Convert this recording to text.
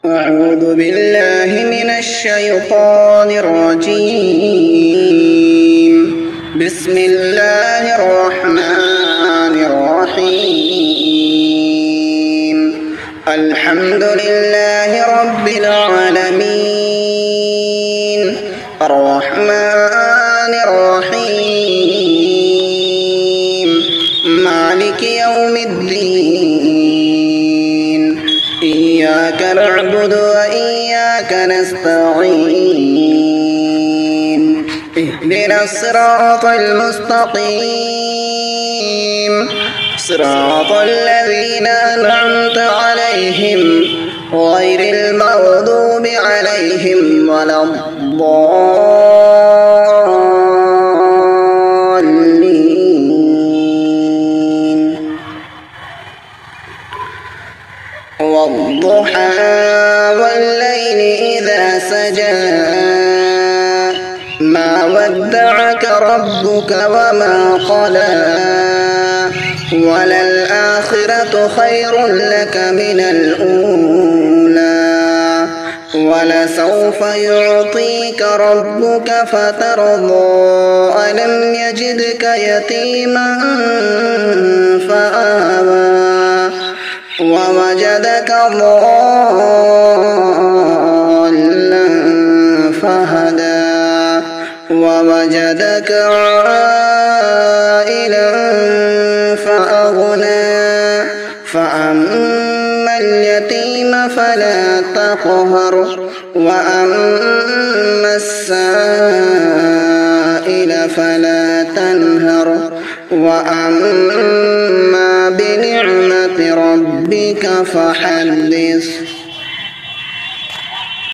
أعوذ بالله من الشيطان الرجيم. بسم الله الرحمن الرحيم. الحمد لله رب العالمين الرحمن الرحيم مالك يوم الدين. إياك نعبد وإياك نستعين. اهدنا الصراط المستقيم صراط الذين أنعمت عليهم غير المغضوب عليهم ولا الضالين. والضحى والليل إذا سجى ما ودعك ربك وما قلى وللآخرة خير لك من الأولى ولسوف يعطيك ربك فترضى ألم يجدك يتيما فآوى ووجدك ضالا فهدى ووجدك عائلا فأغنى فأما اليتيم فلا تقهر وأما السائل فلا تنهر وأما بنعمة ربك فحدث.